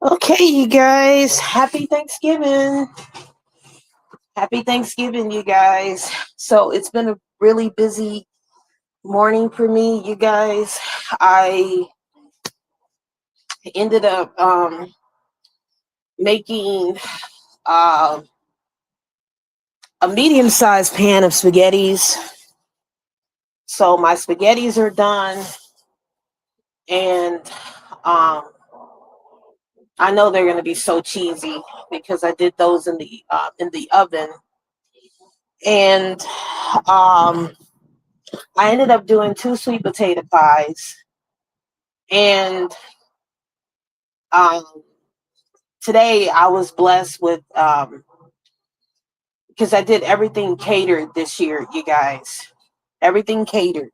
Okay, you guys. Happy Thanksgiving. Happy Thanksgiving, you guys. So it's been a really busy morning for me, you guys. I ended up making uh, a medium sized pan of spaghettis. So my spaghettis are done, and um, I know they're going to be so cheesy because I did those in the oven, and um, I ended up doing two sweet potato pies. And um, today I was blessed with because I did everything catered this year, you guys. Everything catered.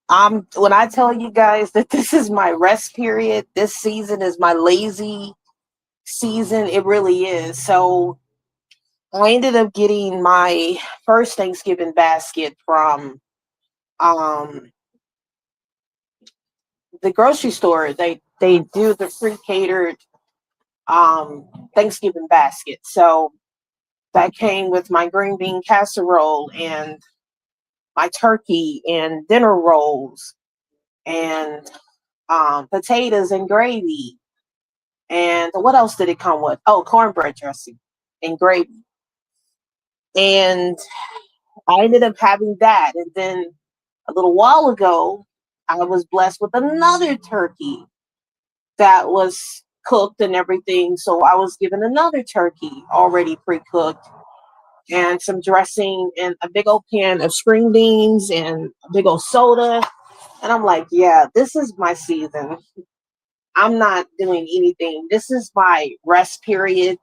When I tell you guys that this is my rest period, this season is my lazy season. It really is. So I ended up getting my first Thanksgiving basket from um, the grocery store. They do the free catered Thanksgiving basket. So that came with my green bean casserole and my turkey and dinner rolls and potatoes and gravy. And what else did it come with? Oh, cornbread dressing and gravy. And I ended up having that. And then a little while ago, I was blessed with another turkey that was cooked and everything. So I was given another turkey already pre cooked and some dressing and a big old pan of string beans and a big old soda. And I'm like, yeah, this is my season. I'm not doing anything. This is my rest period.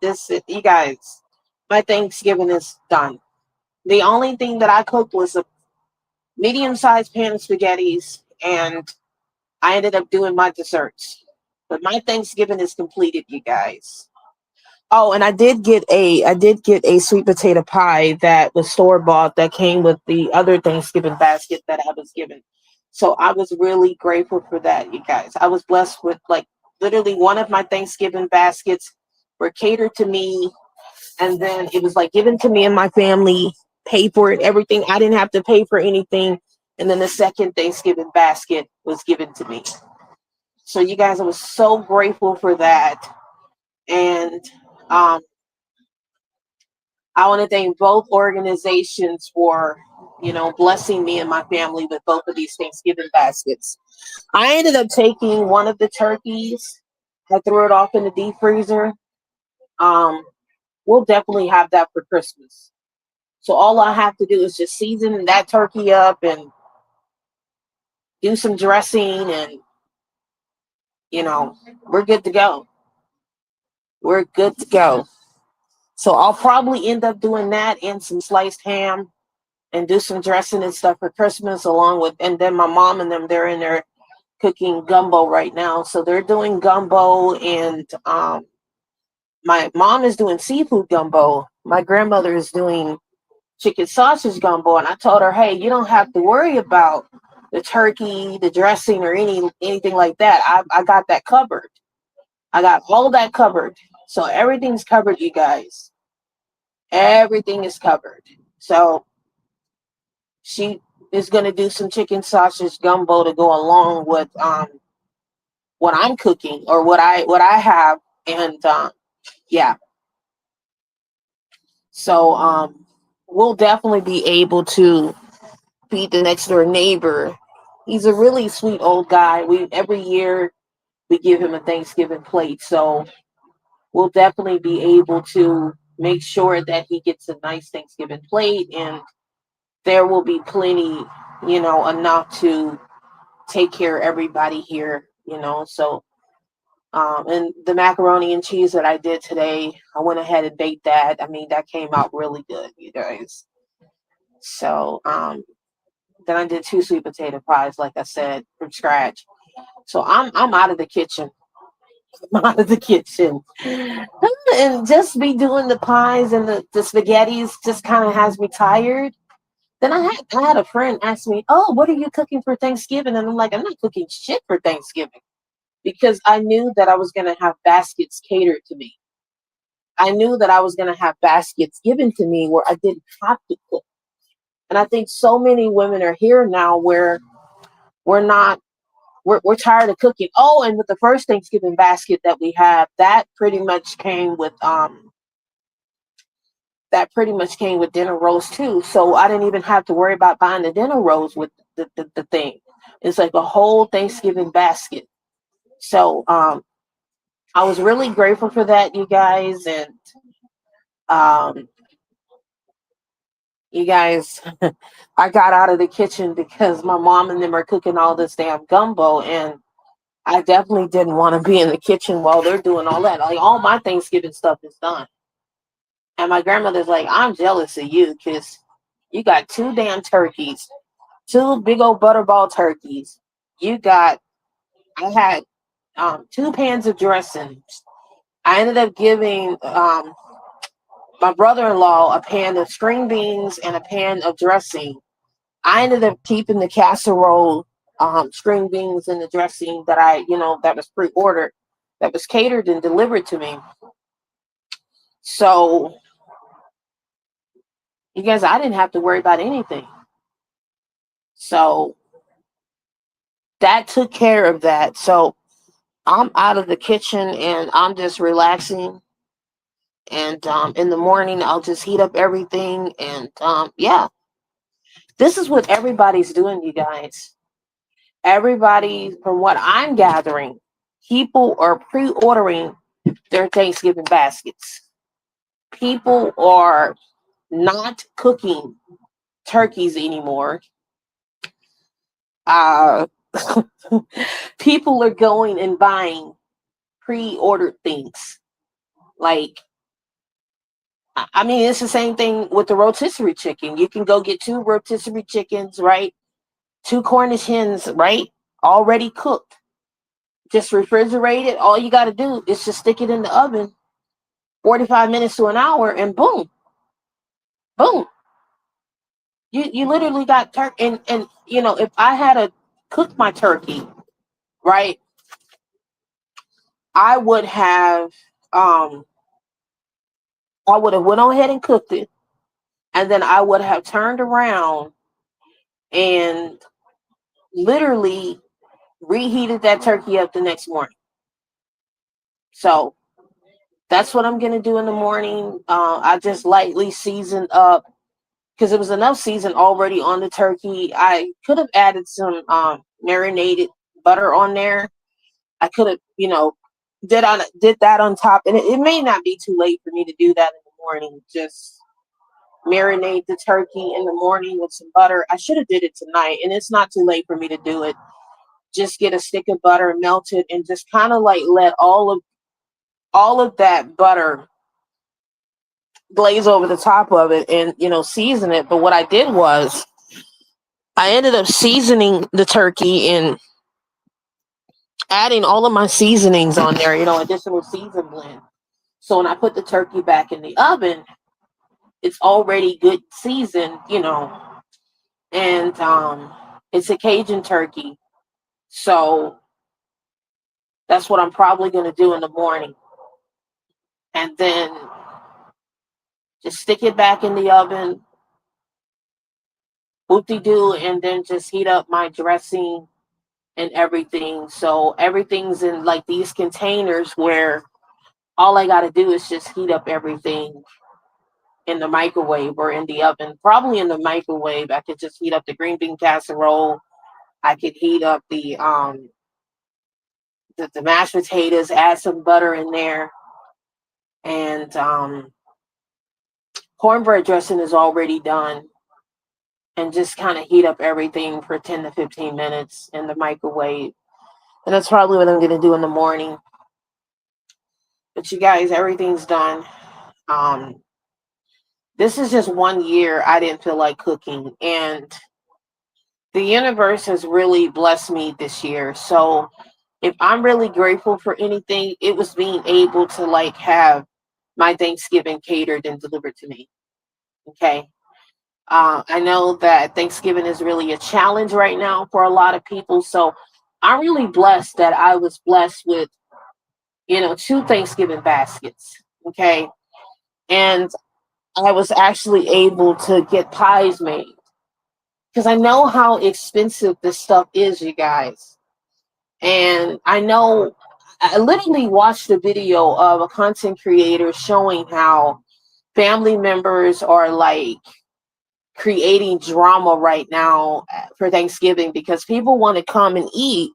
You guys, my Thanksgiving is done. The only thing that I cooked was a medium sized pan of spaghettis, and I ended up doing my desserts. But my Thanksgiving is completed, you guys. Oh, and I did get a sweet potato pie that was store bought that came with the other Thanksgiving basket that I was given. So I was really grateful for that, you guys. I was blessed with like literally one of my Thanksgiving baskets were catered to me, and then it was like given to me and my family, pay for it, everything. I didn't have to pay for anything. And then the second Thanksgiving basket was given to me. So you guys, I was so grateful for that. And um, I want to thank both organizations for, blessing me and my family with both of these Thanksgiving baskets. I ended up taking one of the turkeys. I threw it off in the deep freezer. Um, we'll definitely have that for Christmas. So all I have to do is just season that turkey up and do some dressing, and we're good to go. We're good to go. So I'll probably end up doing that and some sliced ham and do some dressing and stuff for Christmas along with, and then my mom and them, they're in there cooking gumbo right now. So they're doing gumbo, and my mom is doing seafood gumbo. My grandmother is doing chicken sausage gumbo, and I told her, hey, you don't have to worry about the turkey, the dressing, or anything like that. I got that covered. I got all of that covered. So everything's covered, you guys. Everything is covered. So she is going to do some chicken sausage gumbo to go along with what I'm cooking or what I have, and yeah. So we'll definitely be able to feed the next door neighbor. He's a really sweet old guy. We every year we give him a Thanksgiving plate, so we'll definitely be able to make sure that he gets a nice Thanksgiving plate, and there will be plenty, enough to take care of everybody here. So and the macaroni and cheese that I did today, I went ahead and baked that. I mean, that came out really good, you guys. So then I did two sweet potato pies, like I said, from scratch. So I'm out of the kitchen. I'm out of the kitchen. And just be doing the pies and the spaghettis just kind of has me tired. Then I had a friend ask me, "Oh, what are you cooking for Thanksgiving?" And I'm like, "I'm not cooking shit for Thanksgiving. because I knew that I was going to have baskets catered to me. I knew that I was going to have baskets given to me where I didn't have to cook. And I think so many women are here now where we're not, we're tired of cooking. Oh, and with the first Thanksgiving basket that we have, that pretty much came with dinner rolls too. So I didn't even have to worry about buying the dinner rolls with the thing. It's like a whole Thanksgiving basket. So I was really grateful for that, you guys. And um, you guys, I got out of the kitchen because my mom and them are cooking all this damn gumbo. And I definitely didn't want to be in the kitchen while they're doing all that. Like, all my Thanksgiving stuff is done. And my grandmother's like, I'm jealous of you because you got two damn turkeys, two big old butterball turkeys. I had 2 pans of dressings. I ended up giving my brother-in-law a pan of string beans and a pan of dressing. I ended up keeping the casserole, string beans, and the dressing that that was pre-ordered, that was catered and delivered to me. So, you guys, I didn't have to worry about anything. So, that took care of that. So, I'm out of the kitchen and I'm just relaxing. And in the morning, I'll just heat up everything. And yeah, this is what everybody's doing, you guys. Everybody, from what I'm gathering, people are pre ordering their Thanksgiving baskets. People are not cooking turkeys anymore. Uh, people are going and buying pre ordered things. Like, I mean, it's the same thing with the rotisserie chicken. You can go get 2 rotisserie chickens, right? 2 Cornish hens, right? Already cooked. Just refrigerate it. All you got to do is just stick it in the oven 45 minutes to an hour, and boom, boom. You literally got turkey. And if I had to cook my turkey, right, I would have um I would have went on ahead and cooked it, and then I would have turned around and literally reheated that turkey up the next morning. So that's what I'm gonna do in the morning. I just lightly seasoned up because it was enough season already on the turkey. I could have added some marinated butter on there. I could have, did that on top, and it may not be too late for me to do that in the morning. Just marinate the turkey in the morning with some butter. I should have did it tonight, and it's not too late for me to do it. Just get a stick of butter, melt it, and just kind of like let all of that butter glaze over the top of it, and season it. But what I did was I ended up seasoning the turkey and adding all of my seasonings on there, additional season blend. So when I put the turkey back in the oven, it's already good seasoned, and it's a Cajun turkey. So that's what I'm probably going to do in the morning. And then just stick it back in the oven, whoop-de-doo, and then just heat up my dressing and everything. So everything's in like these containers where all I got to do is just heat up everything in the microwave or in the oven. Probably in the microwave. I could just heat up the green bean casserole. I could heat up the mashed potatoes, add some butter in there, and cornbread dressing is already done. And just kind of heat up everything for 10 to 15 minutes in the microwave. And that's probably what I'm going to do in the morning. But you guys, everything's done. Um, this is just one year I didn't feel like cooking. And the universe has really blessed me this year. So if I'm really grateful for anything, it was being able to like have my Thanksgiving catered and delivered to me. Okay. I know that Thanksgiving is really a challenge right now for a lot of people. So I'm really blessed that I was blessed with, two Thanksgiving baskets. Okay. And I was actually able to get pies made because I know how expensive this stuff is, you guys. And I know I literally watched a video of a content creator showing how family members are like creating drama right now for Thanksgiving because people want to come and eat,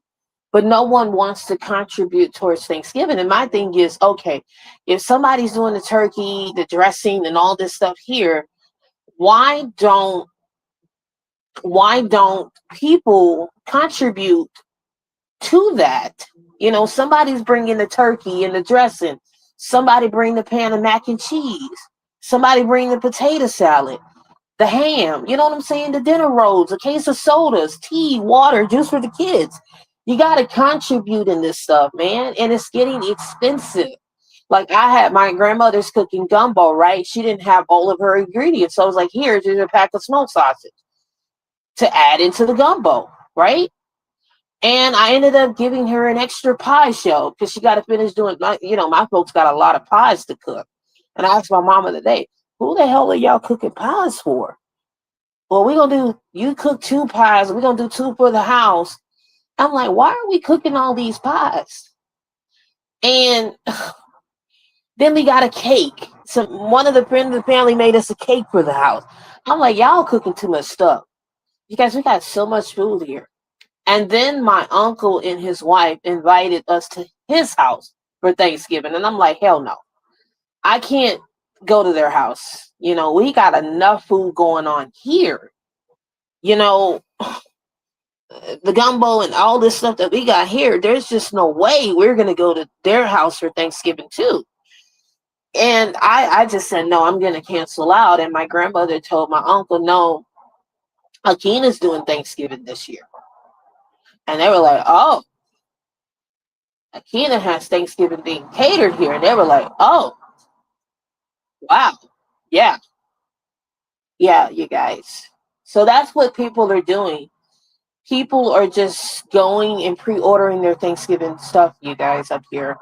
but no one wants to contribute towards Thanksgiving. And my thing is, okay, if somebody's doing the turkey, the dressing, and all this stuff here, why don't people contribute to that? Somebody's bringing the turkey and the dressing. Somebody bring the pan of mac and cheese. Somebody bring the potato salad, the ham. You know what I'm saying? The dinner rolls, a case of sodas, tea, water, juice for the kids. You got to contribute in this stuff, man. And it's getting expensive. Like I had my grandmother's cooking gumbo, right? She didn't have all of her ingredients. So I was like, here's a pack of smoked sausage to add into the gumbo, right? And I ended up giving her an extra pie shell because she got to finish doing my folks got a lot of pies to cook. And I asked my mama today, who the hell are y'all cooking pies for? Well, you cook 2 pies, we're gonna do 2 for the house. I'm like, why are we cooking all these pies? And then we got a cake. So one of the friends of the family made us a cake for the house. I'm like, y'all cooking too much stuff. You guys, we got so much food here. And then my uncle and his wife invited us to his house for Thanksgiving. And I'm like, hell no. I can't go to their house. We got enough food going on here. The gumbo and all this stuff that we got here, there's just no way we're going to go to their house for Thanksgiving too. And I just said, no, I'm going to cancel out. And my grandmother told my uncle, no, Akina's doing Thanksgiving this year. And they were like, oh, Akina has Thanksgiving being catered here. And they were like, oh, wow. Yeah. Yeah, you guys. So that's what people are doing. People are just going and pre-ordering their Thanksgiving stuff, you guys, up here.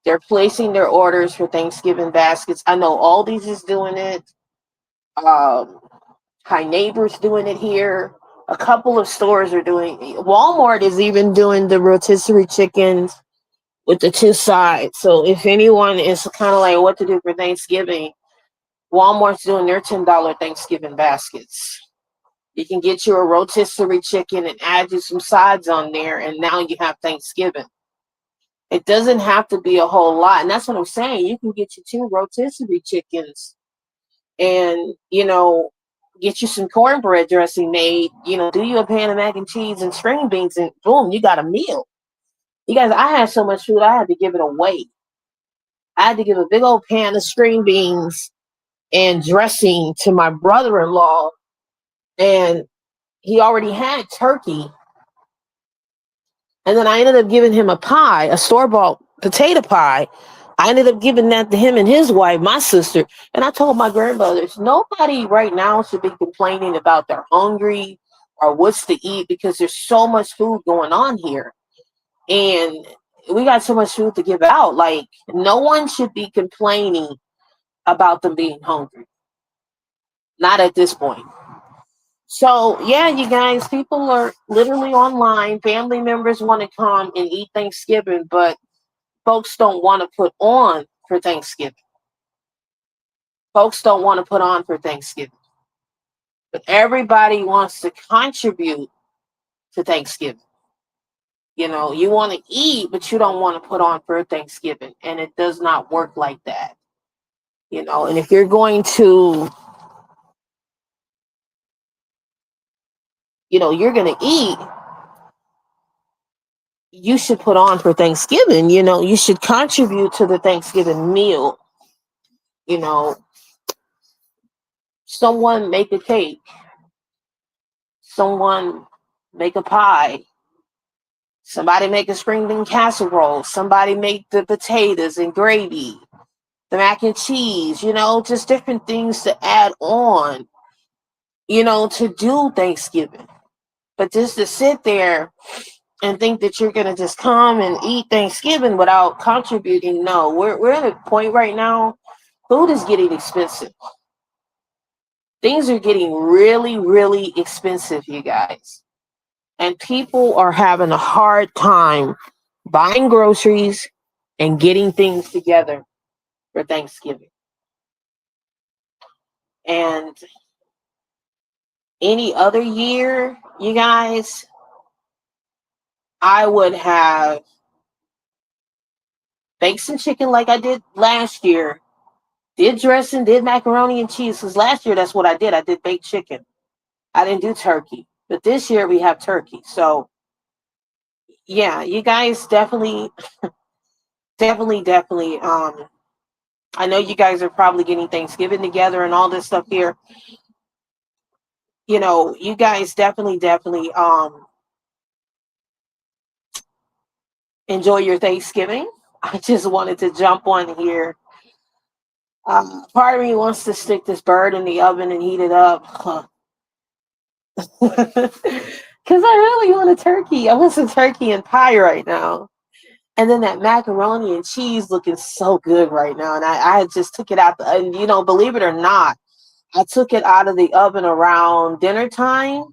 They're placing their orders for Thanksgiving baskets. I know Aldi's is doing it. High Neighbor's doing it here. A couple of stores are doing it. Walmart is even doing the rotisserie chickens with the 2 sides. So if anyone is kind of like what to do for Thanksgiving, Walmart's doing their $10 Thanksgiving baskets. You can get you a rotisserie chicken and add you some sides on there, and now you have Thanksgiving. It doesn't have to be a whole lot. And that's what I'm saying. You can get you 2 rotisserie chickens and, get you some cornbread dressing made, do you a pan of mac and cheese and string beans, and boom, you got a meal. You guys, I had so much food, I had to give it away. I had to give a big old pan of string beans and dressing to my brother-in-law, and he already had turkey. And then I ended up giving him a pie, a store-bought potato pie. I ended up giving that to him and his wife, my sister. And I told my grandmothers, nobody right now should be complaining about they're hungry or what's to eat because there's so much food going on here. And we got so much food to give out. Like, no one should be complaining about them being hungry. Not at this point. So, yeah, you guys, people are literally online. Family members want to come and eat Thanksgiving, but folks don't want to put on for Thanksgiving. Folks don't want to put on for Thanksgiving. But everybody wants to contribute to Thanksgiving. You want to eat, but you don't want to put on for Thanksgiving. And it does not work like that. And if you're going to, you're going to eat, you should put on for Thanksgiving. You should contribute to the Thanksgiving meal. Someone make a cake. Someone make a pie. Somebody make a string bean casserole. Somebody make the potatoes and gravy, the mac and cheese, just different things to add on, to do Thanksgiving. But just to sit there and think that you're gonna just come and eat Thanksgiving without contributing. No, we're at a point right now. Food is getting expensive. Things are getting really, really expensive, you guys. And people are having a hard time buying groceries and getting things together for Thanksgiving. And any other year, you guys, I would have baked some chicken like I did last year, did dressing, did macaroni and cheese. Because last year, that's what I did. I did baked chicken. I didn't do turkey. But this year, we have turkey. So, yeah, you guys definitely, definitely. I know you guys are probably getting Thanksgiving together and all this stuff here. You know, you guys definitely enjoy your Thanksgiving. I just wanted to jump on here. Part of me wants to stick this bird in the oven and heat it up. Because I really want a turkey. I want some turkey and pie right now. And then that macaroni and cheese looking so good right now. And I just took it out. And, you know, believe it or not, I took it out of the oven around dinner time.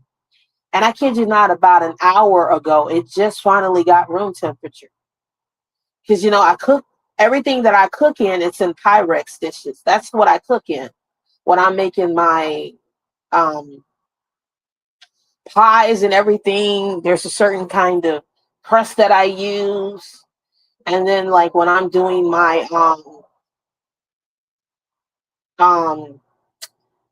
And I kid you not, about an hour ago, it just finally got room temperature. Because, you know, I cook everything that I cook in, it's in Pyrex dishes. That's what I cook in when I'm making my um, pies and everything. There's a certain kind of crust that I use. And then, like, when I'm doing my, um,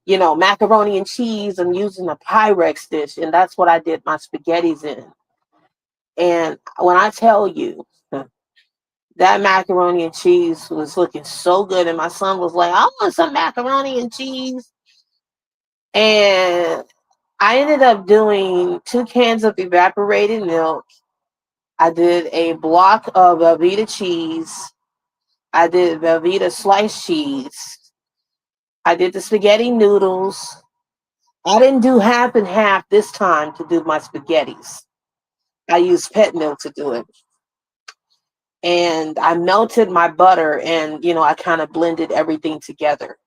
you know, macaroni and cheese, I'm using a Pyrex dish. And that's what I did my spaghettis in. And when I tell you, that macaroni and cheese was looking so good. And my son was like, I want some macaroni and cheese. And I ended up doing 2 cans of evaporated milk. I did a block of Velveeta cheese. I did Velveeta sliced cheese. I did the spaghetti noodles. I didn't do half and half this time to do my spaghettis. I used pet milk to do it. And I melted my butter and, you know, I kind of blended everything together.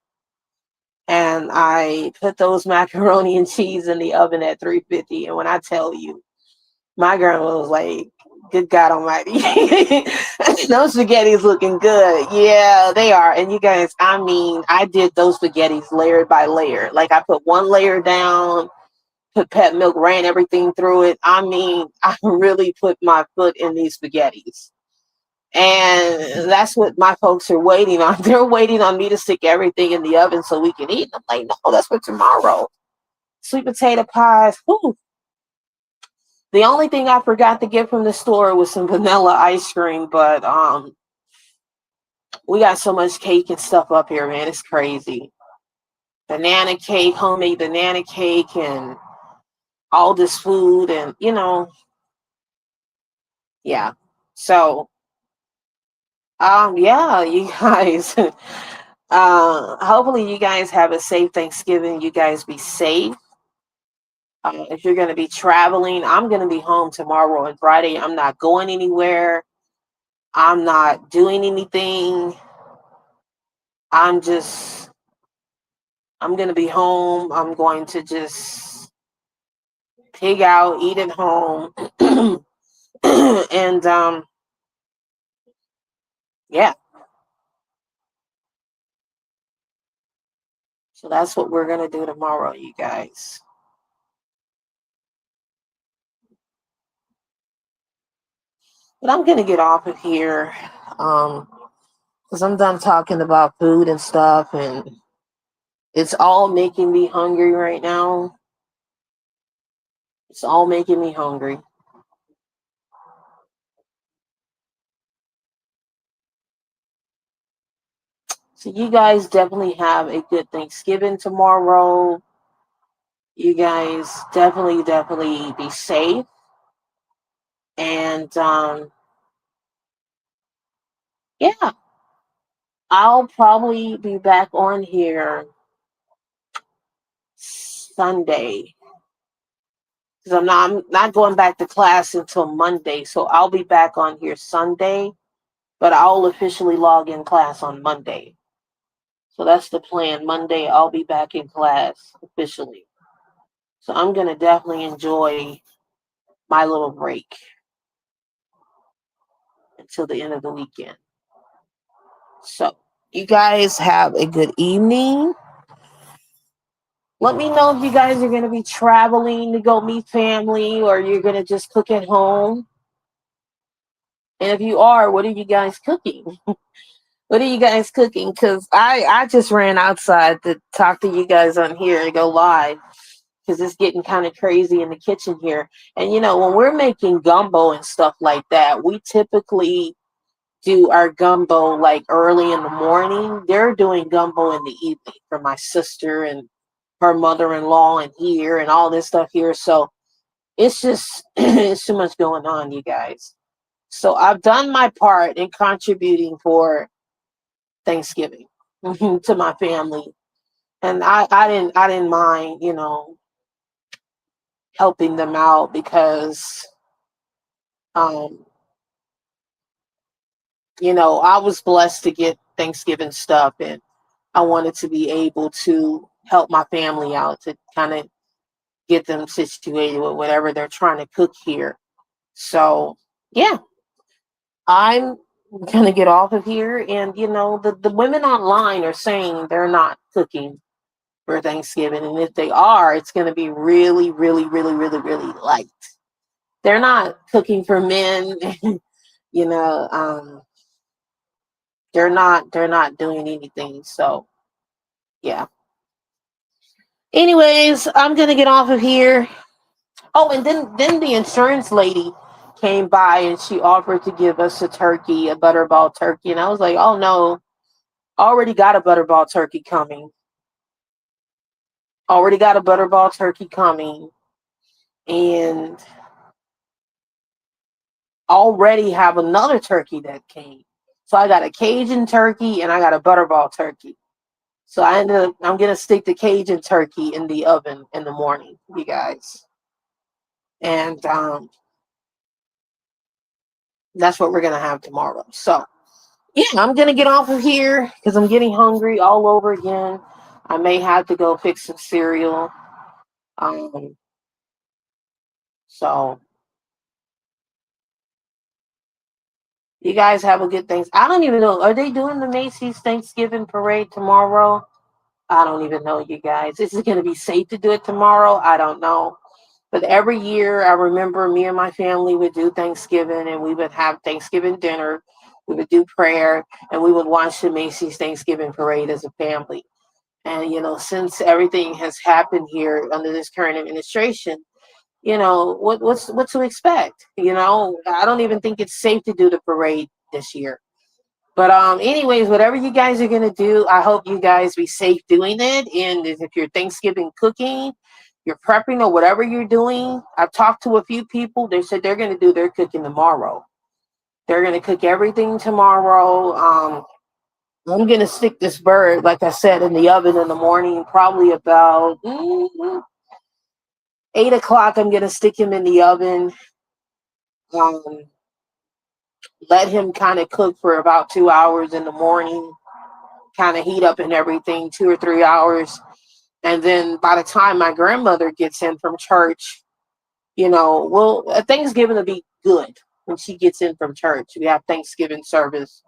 And I put those macaroni and cheese in the oven at 350. And when I tell you, my grandma was like, good God Almighty. Those spaghettis looking good. Yeah, they are. And you guys, I mean, I did those spaghettis layer by layer. Like I put one layer down, put pet milk, ran everything through it. I mean, I really put my foot in these spaghettis. And that's what my folks are waiting on. They're waiting on me to stick everything in the oven so we can eat. I'm like, no, that's for tomorrow. Sweet potato pies. Whew. The only thing I forgot to get from the store was some vanilla ice cream, but we got so much cake and stuff up here, man. It's crazy. Banana cake, homemade banana cake, and all this food, and you know, yeah. So, yeah, you guys. Hopefully, you guys have a safe Thanksgiving. You guys be safe. If you're going to be traveling, I'm going to be home tomorrow and Friday. I'm not going anywhere. I'm not doing anything. I'm just, I'm going to be home. I'm going to just pig out, eat at home. And yeah, so that's what we're going to do tomorrow, you guys. But I'm going to get off of here because I'm done talking about food and stuff. And it's all making me hungry right now. It's all making me hungry. So you guys definitely have a good Thanksgiving tomorrow. You guys definitely be safe. And yeah, I'll probably be back on here Sunday. because I'm not going back to class until Monday. So I'll be back on here Sunday, but I'll officially log in class on Monday. So that's the plan. Monday I'll be back in class officially. So I'm gonna definitely enjoy my little break until the end of the weekend. So you guys have a good evening. Let me know if you guys are going to be traveling to go meet family or you're going to just cook at home. And if you are, what are you guys cooking? What are you guys cooking? Because I just ran outside to talk to you guys on here and go live because it's getting kind of crazy in the kitchen here. And when we're making gumbo and stuff like that, we typically do our gumbo like early in the morning. They're doing gumbo in the evening for my sister and her mother-in-law and here and all this stuff here. So it's just it's too much going on, you guys. So I've done my part in contributing for Thanksgiving to my family. And I didn't mind, helping them out because um, I was blessed to get Thanksgiving stuff and I wanted to be able to help my family out to kind of get them situated with whatever they're trying to cook here. So, yeah, I'm going to get off of here. And, the women online are saying they're not cooking for Thanksgiving. And if they are, it's going to be really, really, really, really, really light. They're not cooking for men, you know, um, they're not doing anything. So, yeah. Anyways, I'm going to get off of here. Oh, and then the insurance lady came by and she offered to give us a turkey, a butterball turkey, and I was like, "Oh no, already got a butterball turkey coming. Already got a butterball turkey coming, and already have another turkey that came. So I got a Cajun turkey and I got a butterball turkey. So I'm gonna stick the Cajun turkey in the oven in the morning, you guys, and that's what we're gonna have tomorrow. So." Yeah, I'm gonna get off of here because I'm getting hungry all over again. I may have to go fix some cereal. Um, so you guys have a good things. I don't even know. Are they doing the Macy's Thanksgiving parade tomorrow? I don't even know, you guys. Is it gonna be safe to do it tomorrow? I don't know. But every year, I remember me and my family would do Thanksgiving, and we would have Thanksgiving dinner. We would do prayer, and we would watch the Macy's Thanksgiving parade as a family. And since everything has happened here under this current administration, what's to expect? I don't even think it's safe to do the parade this year. But anyways, whatever you guys are gonna do, I hope you guys be safe doing it. And if you're Thanksgiving cooking, you're prepping or whatever you're doing, I've talked to a few people. They said they're gonna do their cooking tomorrow. They're gonna cook everything tomorrow. I'm gonna stick this bird, like I said, in the oven in the morning, probably about 8 o'clock. I'm gonna stick him in the oven. Um, let him kind of cook for about 2 hours in the morning, kind of heat up and everything, 2 or 3 hours. And then by the time my grandmother gets in from church, Thanksgiving will be good when she gets in from church. We have Thanksgiving service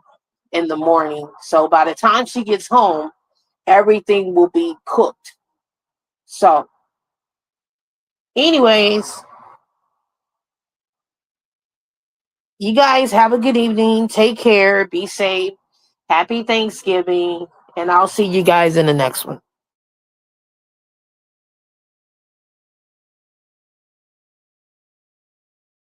in the morning. So by the time she gets home, everything will be cooked. So, anyways, you guys have a good evening. Take care. Be safe. Happy Thanksgiving. And I'll see you guys in the next one.